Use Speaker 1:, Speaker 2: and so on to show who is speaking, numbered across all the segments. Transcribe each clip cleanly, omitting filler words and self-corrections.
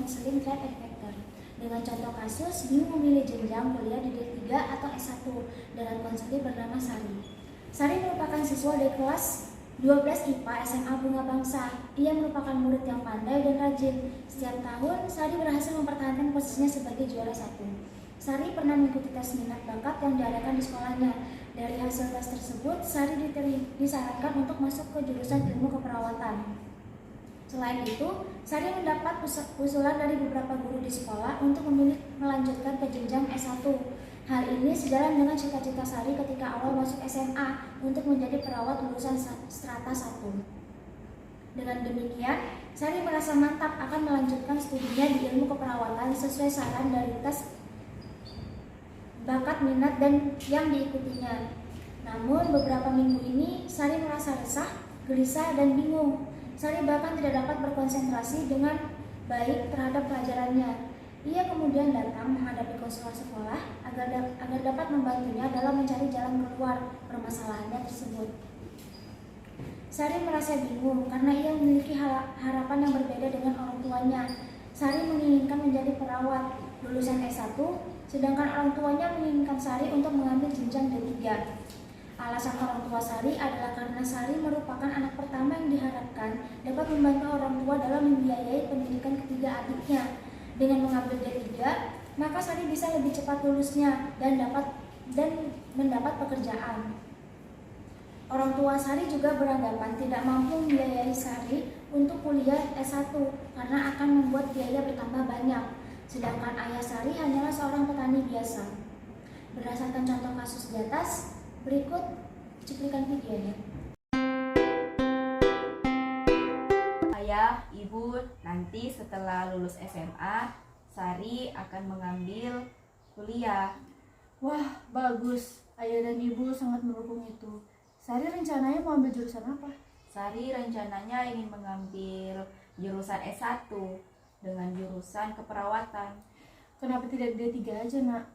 Speaker 1: konseling trade factor. Dengan contoh kasus, bingung memilih jenjang kuliah di D3 atau S1 dengan konselor bernama Sari. Sari merupakan siswa dari kelas 12 IPA SMA Bunga Bangsa. Ia merupakan murid yang pandai dan rajin. Setiap tahun, Sari berhasil mempertahankan posisinya sebagai juara 1. Sari pernah mengikuti tes minat bakat yang diadakan di sekolahnya. Dari hasil tes tersebut, Sari disarankan untuk masuk ke jurusan ilmu keperawatan. Selain itu, Sari mendapat usulan dari beberapa guru di sekolah untuk memilih melanjutkan ke jenjang S1. Hal ini sejalan dengan cita-cita Sari ketika awal masuk SMA untuk menjadi perawat lulusan strata 1. Dengan demikian, Sari merasa mantap akan melanjutkan studinya di ilmu keperawatan sesuai saran dari tes bakat minat dan yang diikutinya. Namun beberapa minggu ini Sari merasa resah, gelisah, dan bingung. Sari bahkan tidak dapat berkonsentrasi dengan baik terhadap pelajarannya. Ia kemudian datang menghadapi konselor sekolah agar dapat membantunya dalam mencari jalan keluar permasalahannya tersebut. Sari merasa bingung karena ia memiliki harapan yang berbeda dengan orang tuanya. Sari menginginkan menjadi perawat lulusan S1, sedangkan orang tuanya menginginkan Sari untuk mengambil jenjang D3. Alasan orang tua Sari adalah karena Sari merupakan anak pertama yang diharapkan dapat membantu orang tua dalam membiayai pendidikan ketiga adiknya. Dengan mengambil D3, maka Sari bisa lebih cepat lulusnya dan mendapat pekerjaan. Orang tua Sari juga beranggapan tidak mampu membiayai Sari untuk kuliah S1 karena akan membuat biaya bertambah banyak. Sedangkan ayah Sari hanyalah seorang petani biasa. Berdasarkan contoh kasus di atas, berikut cuplikan videonya.
Speaker 2: Ayah, ibu, nanti setelah lulus SMA, Sari akan mengambil kuliah.
Speaker 3: Wah, bagus. Ayah dan ibu sangat mendukung itu. Sari rencananya mau ambil jurusan apa?
Speaker 2: Sari rencananya ingin mengambil jurusan S1 dengan jurusan keperawatan.
Speaker 3: Kenapa tidak D3 aja, Nak?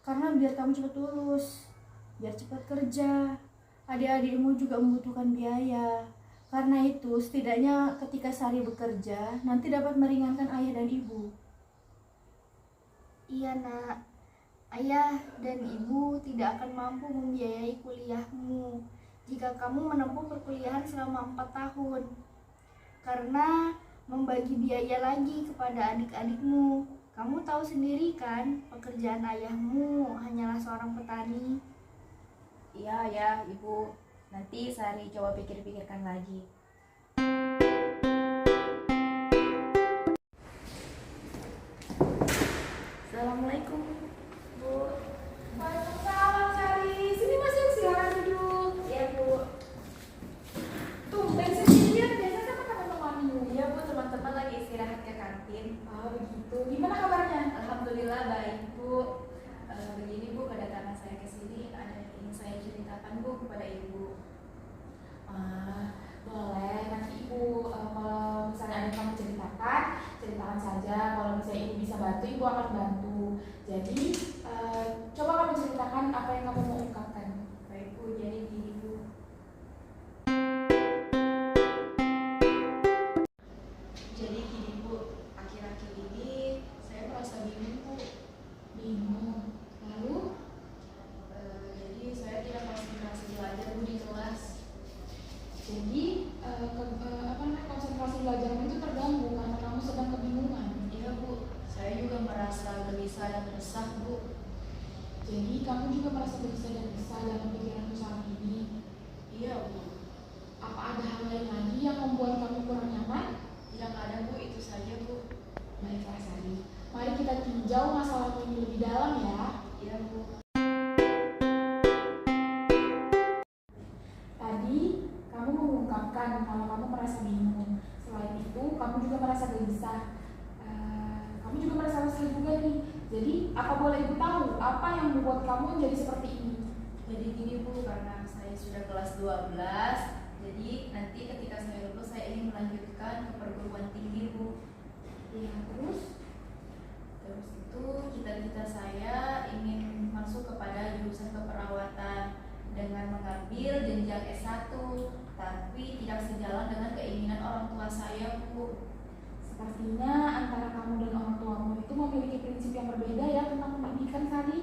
Speaker 3: Karena biar kamu cepat lulus, biar cepat kerja. Adik-adikmu juga membutuhkan biaya. Karena itu, setidaknya ketika Sari bekerja, nanti dapat meringankan ayah dan ibu.
Speaker 4: Iya, Nak. Ayah dan ibu tidak akan mampu membiayai kuliahmu jika kamu menempuh perkuliahan selama 4 tahun. Karena membagi biaya lagi kepada adik-adikmu. Kamu tahu sendiri kan, pekerjaan ayahmu hanyalah seorang petani.
Speaker 2: Iya ya, ibu. Nanti Sari coba pikir-pikirkan lagi. Assalamualaikum, Bu.
Speaker 3: Waalaikumsalam, Sari. Sini masuk, silakan duduk.
Speaker 2: Iya, Bu.
Speaker 3: Tumben sendirian, biasanya sama teman-temanmu.
Speaker 2: Iya, Bu, teman-teman lagi istirahat ke kantin.
Speaker 3: Oh, begitu. Gimana kabarnya?
Speaker 2: Alhamdulillah baik, Bu. Begini, Bu, kedatangan saya ke sini ada yang ingin saya ceritakan, Bu, kepada Ibu.
Speaker 3: Boleh, nanti ibu kalau misalnya ada yang kamu ceritakan saja. Kalau misalnya ibu bisa bantu, ibu akan bantu. Jadi coba kamu ceritakan apa yang kamu mau ungkapkan.
Speaker 2: Baik, Bu, jadi gini, Bu. Jadi gini, Bu, akhir-akhir ini saya merasa bingung, Bu.
Speaker 3: Bingung. Lalu
Speaker 2: Jadi saya tidak konsentrasi belajar, Bu, di kelas.
Speaker 3: jadi konsentrasi belajarmu itu terganggu karena kamu sedang kebingungan.
Speaker 2: Iya, Bu, saya juga merasa gelisah dan resah, Bu.
Speaker 3: Jadi kamu juga merasa gelisah dan resah dalam pikiranmu saat ini.
Speaker 2: Iya, Bu.
Speaker 3: Apa ada hal lain lagi yang membuat kamu kurang nyaman?
Speaker 2: Yang ada, Bu, itu saja, Bu.
Speaker 3: Baiklah, Sari. Mari kita tinjau masalahmu ini lebih dalam ya.
Speaker 2: Iya, Bu.
Speaker 3: Tadi kamu mengungkapkan kalau kamu merasa bingung. Selain itu, kamu juga merasa gelisah. Kamu juga merasa resah juga nih. Jadi, apa boleh ibu tahu apa yang membuat kamu menjadi seperti ini?
Speaker 2: Jadi gini, Bu, karena saya sudah kelas 12, jadi nanti ketika saya lulus saya ingin melanjutkan ke perguruan tinggi, Bu.
Speaker 3: Ya, terus?
Speaker 2: Terus itu cita-cita saya ingin masuk kepada jurusan keperawatan dengan mengambil jenjang S1, tapi tidak sejalan dengan keinginan orang tua saya, Bu.
Speaker 3: Sepertinya antara kamu
Speaker 5: berbeda ya tentang pendidikan Sari.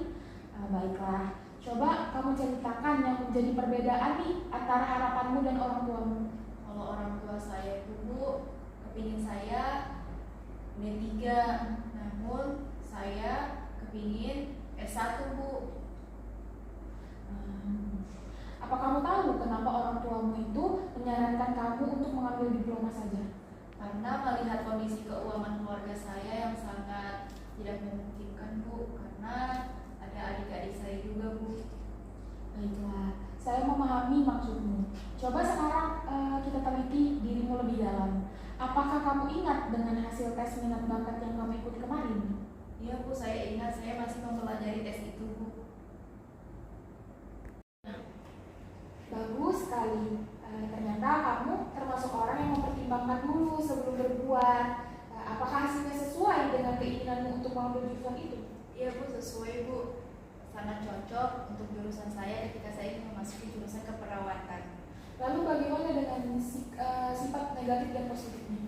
Speaker 5: Baiklah, coba kamu ceritakan yang menjadi perbedaan nih antara harapanmu dan orang tuamu.
Speaker 2: Kalau orang tua saya itu Bu, kepingin saya D3, namun saya kepingin S1 Bu.
Speaker 5: Apa kamu tahu kenapa orang tuamu itu menyarankan kamu untuk mengambil diploma saja?
Speaker 2: Karena melihat kondisi keuangan keluarga saya yang sangat tidak memungkinkan Bu, karena ada adik-adik saya juga Bu.
Speaker 5: Baiklah, saya memahami maksudmu. Coba sekarang kita teliti dirimu lebih dalam. Apakah kamu ingat dengan hasil tes minat bakat yang kamu ikuti kemarin?
Speaker 2: Iya Bu, saya ingat, saya masih mempelajari tes itu Bu.
Speaker 5: Bagus sekali. Ternyata kamu termasuk orang yang mempertimbangkan dulu sebelum berbuat. Apakah hasilnya sesuai dengan keinginanmu untuk mengambil jurusan itu?
Speaker 2: Iya Bu, sesuai Bu. Sangat cocok untuk jurusan saya ketika saya ingin memasuki jurusan keperawatan.
Speaker 5: Lalu bagaimana dengan sifat negatif dan positifnya?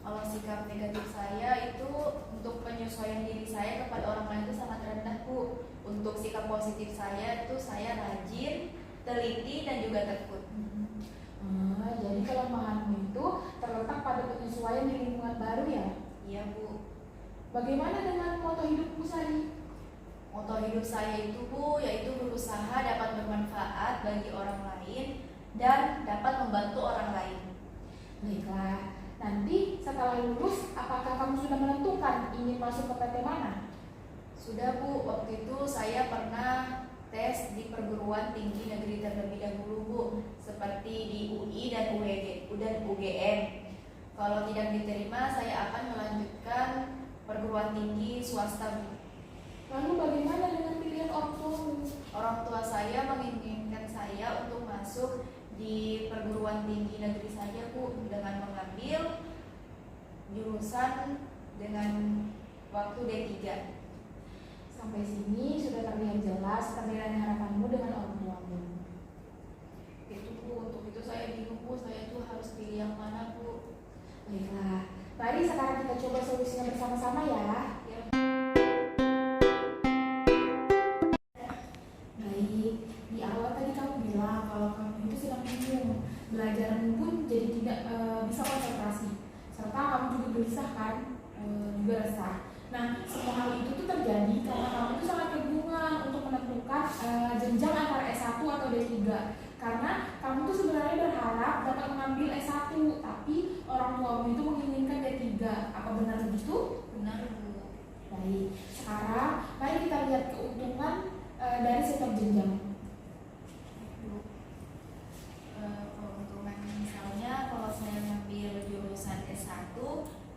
Speaker 2: Kalau sikap negatif saya itu untuk penyesuaian diri saya kepada orang lain itu sangat rendah Bu. Untuk sikap positif saya itu saya rajin, teliti, dan juga tekun.
Speaker 5: Jadi kelemahanmu itu terletak pada penyesuaian di lingkungan baru ya?
Speaker 2: Iya Bu.
Speaker 5: Bagaimana dengan moto hidupmu Sari?
Speaker 2: Moto hidup saya itu Bu, yaitu berusaha dapat bermanfaat bagi orang lain dan dapat membantu orang lain.
Speaker 5: Baiklah, nanti setelah lulus apakah kamu sudah menentukan ingin masuk ke PT mana?
Speaker 2: Sudah Bu, waktu itu saya pernah tes di perguruan tinggi negeri terlebih dahulu Bu, seperti di UI dan UGM. Kalau tidak diterima, saya akan melanjutkan perguruan tinggi swasta Bu.
Speaker 5: Lalu bagaimana dengan pilihan orang tuamu?
Speaker 2: Orang tua saya menginginkan saya untuk masuk di perguruan tinggi negeri saja Bu, dengan mengambil jurusan dengan waktu D3.
Speaker 5: Sampai sini sudah terlihat jelas perbedaan harapanmu dengan orang tuamu.
Speaker 2: Itu Bu, untuk itu saya bingung Bu, saya tuh harus pilih yang mana Bu.
Speaker 5: Baiklah, mari sekarang kita coba solusinya bersama-sama ya.
Speaker 2: Ya.
Speaker 5: Baik, di awal tadi kamu bilang kalau kamu itu sedang bingung, belajarmu pun jadi tidak bisa konsentrasi, serta kamu juga gelisah kan, juga resah. Nah, semua hal itu tuh terjadi karena kamu itu sangat kebingungan untuk menentukan jenjang antara S1 atau D3. Karena kamu tuh sebenarnya berharap dapat mengambil S1, tapi orang tuamu itu menginginkan D3. Apa benar begitu?
Speaker 2: Benar Bu.
Speaker 5: Baik, sekarang mari kita lihat keuntungan dari setiap jenjang.
Speaker 2: Keuntungan misalnya kalau saya ngambil jurusan S1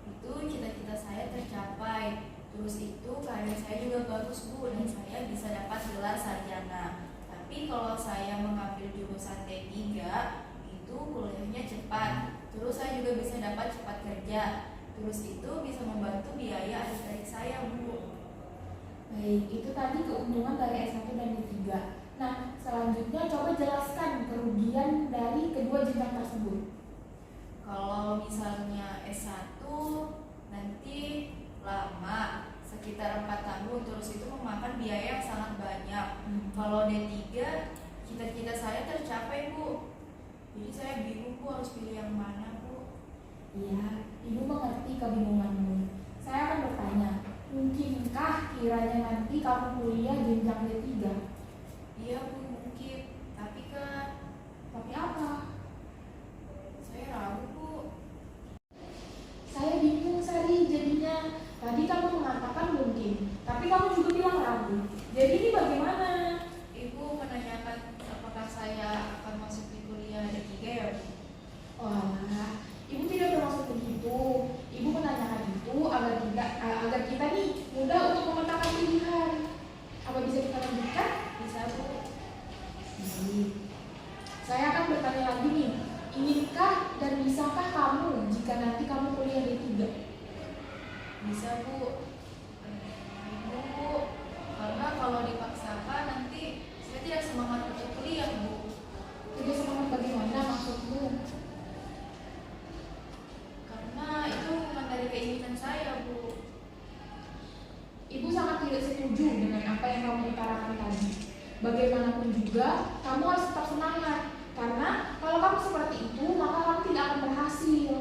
Speaker 2: itu cita-cita saya tercapai, terus itu karir saya juga bagus Bu, dan saya bisa dapat gelar sarjana. Tapi kalau saya mengambil jurusan D3 itu kuliahnya cepat, terus saya juga bisa dapat cepat kerja, terus itu bisa membantu biaya adik-adik saya Bu.
Speaker 5: Baik, itu tadi keuntungan dari S1 dan D3. Nah, selanjutnya coba jelaskan kerugian dari kedua jenjang tersebut.
Speaker 2: Kalau misalnya S1 nanti lama, sekitar 4 tahun, terus itu memakan biaya yang sangat banyak. Kalau D3 cita-cita saya tercapai Bu, jadi saya bingung Bu harus pilih yang mana Bu.
Speaker 5: Iya, Ibu mengerti kebingunganmu. Saya akan bertanya, mungkinkah kiranya nanti kamu kuliah jenjang D3?
Speaker 2: Iya Bu, mungkin, tapi kan
Speaker 5: Tapi apa?
Speaker 2: saya ragu Bu.
Speaker 5: Saya bingung Sari jadinya. Tadi kamu mengatakan mungkin, tapi kamu juga bilang ragu. Jadi ini bagaimana?
Speaker 2: Ibu menanyakan apakah saya akan masuk di kuliah D3 ya Bu?
Speaker 5: Wah, Ibu tidak bermaksud begitu. Ibu menanyakan itu agar kita nih mudah untuk memetakan pilihan. Apa bisa kita lanjutkan?
Speaker 2: Bisa Bu.
Speaker 5: Baik. Saya akan bertanya lagi nih. Inginkah dan bisakah kamu jika nanti kamu kuliah D3?
Speaker 2: Bisa Bu. Bingung Bu, karena kalau dipaksakan nanti saya tidak semangat untuk kuliah Bu.
Speaker 5: Tidak semangat bagaimana maksudmu?
Speaker 2: Karena itu bukan dari keinginan saya Bu.
Speaker 5: Ibu sangat tidak setuju dengan apa yang kamu utarakan tadi. Bagaimanapun juga, kamu harus tetap semangat. Karena kalau kamu seperti itu, maka kamu tidak akan berhasil.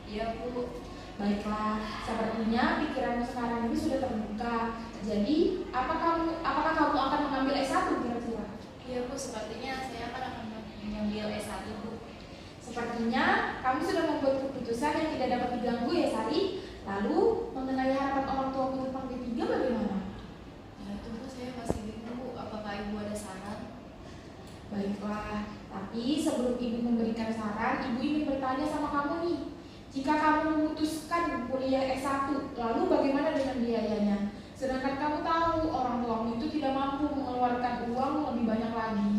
Speaker 2: Iya Bu.
Speaker 5: Baiklah, sepertinya pikiranmu sekarang ini sudah terbuka. Jadi, apakah kamu akan mengambil S1 kira-kira?
Speaker 2: Iya Bu, sepertinya saya akan mengambil S1 Bu.
Speaker 5: Sepertinya kamu sudah membuat keputusan yang tidak dapat diganggu ya Sari. Lalu, mengenai harapan orang tuamu tentang D3 bagaimana?
Speaker 2: Ya itu Bu, saya masih bingung Bu, apakah Ibu ada saran?
Speaker 5: Baiklah, tapi sebelum Ibu memberikan saran, Ibu ingin bertanya sama kamu nih. Jika kamu memutuskan kuliah S1, lalu bagaimana dengan biayanya? Sedangkan kamu tahu orang tuamu itu tidak mampu mengeluarkan uang lebih banyak lagi.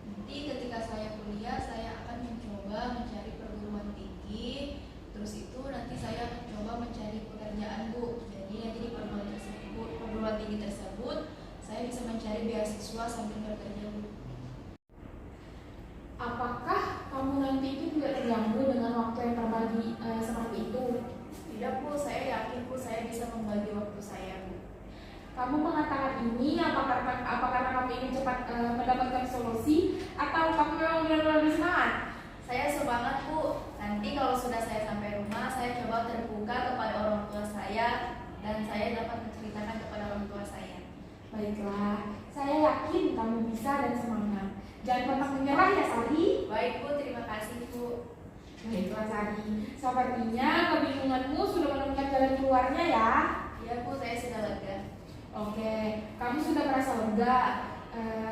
Speaker 2: Nanti ketika saya kuliah, saya akan mencoba mencari perguruan tinggi. Terus itu nanti saya mencoba mencari pekerjaan Bu. Jadi nanti di perguruan tinggi tersebut, saya bisa mencari beasiswa sambil bekerja Bu.
Speaker 5: Apakah kamu nanti itu tidak terganggu dengan waktu yang terbagi seperti itu?
Speaker 2: Tidak Bu, saya yakin Bu, saya bisa membagi waktu saya Bu.
Speaker 5: Kamu mengatakan ini apa karena kamu ingin cepat mendapatkan solusi atau kamu memang benar-benar bersemangat?
Speaker 2: Saya semangat Bu. Nanti kalau sudah saya sampai rumah, saya coba terbuka kepada orang tua saya dan saya dapat menceritakan kepada orang tua saya.
Speaker 5: Baiklah, saya yakin kamu bisa dan semangat. Jangan pernah menyerah ya Sari.
Speaker 2: Baik Bu, terima kasih Bu.
Speaker 5: Baiklah Sari, sepertinya kebingunganmu sudah menemukan jalan keluarnya ya.
Speaker 2: Iya Bu, saya sudah lega.
Speaker 5: Oke, kamu sudah merasa lega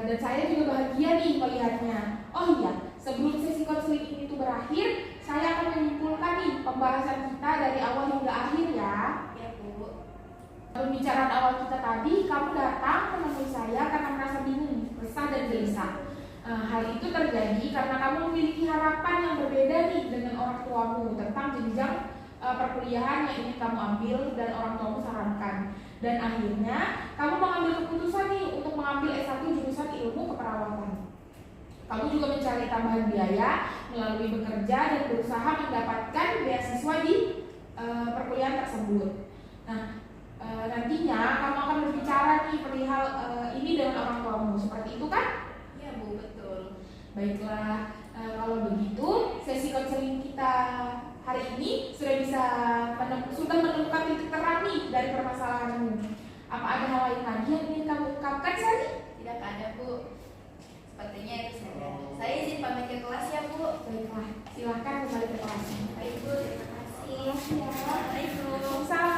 Speaker 5: dan saya juga bahagia nih melihatnya. Oh iya, sebelum sesi konseling ini tuh berakhir, saya akan menyimpulkan nih pembahasan kita dari awal hingga akhir ya.
Speaker 2: Iya Bu.
Speaker 5: Pembicaraan awal kita tadi, kamu datang menemui saya karena merasa bingung, resah dan gelisah. Hal itu terjadi karena kamu memiliki harapan yang berbeda nih dengan orang tuamu tentang jenjang perkuliahan yang ingin kamu ambil dan orang tuamu sarankan. Dan akhirnya kamu mengambil keputusan nih untuk mengambil S1 jurusan ilmu keperawatan. Kamu juga mencari tambahan biaya melalui bekerja dan berusaha mendapatkan beasiswa di perkuliahan tersebut. Nah, nantinya kamu akan berbicara nih perihal ini dengan orang tuamu. Seperti itu kan?
Speaker 2: Iya Bu, betul.
Speaker 5: Baiklah, kalau begitu sesi konseling kita hari ini sudah menemukan titik terang nih dari permasalahanmu. Apa ada hal lain lagi yang ingin kamu ungkapkan Sari?
Speaker 2: Tidak ada Bu. Sepertinya itu saja. Saya izin pamit ke kelas ya Bu.
Speaker 5: Baiklah, silahkan kembali ke kelas.
Speaker 2: Baik Bu, terima kasih.
Speaker 5: Terima kasih ya.
Speaker 2: Assalamualaikum.
Speaker 5: Waalaikumsalam.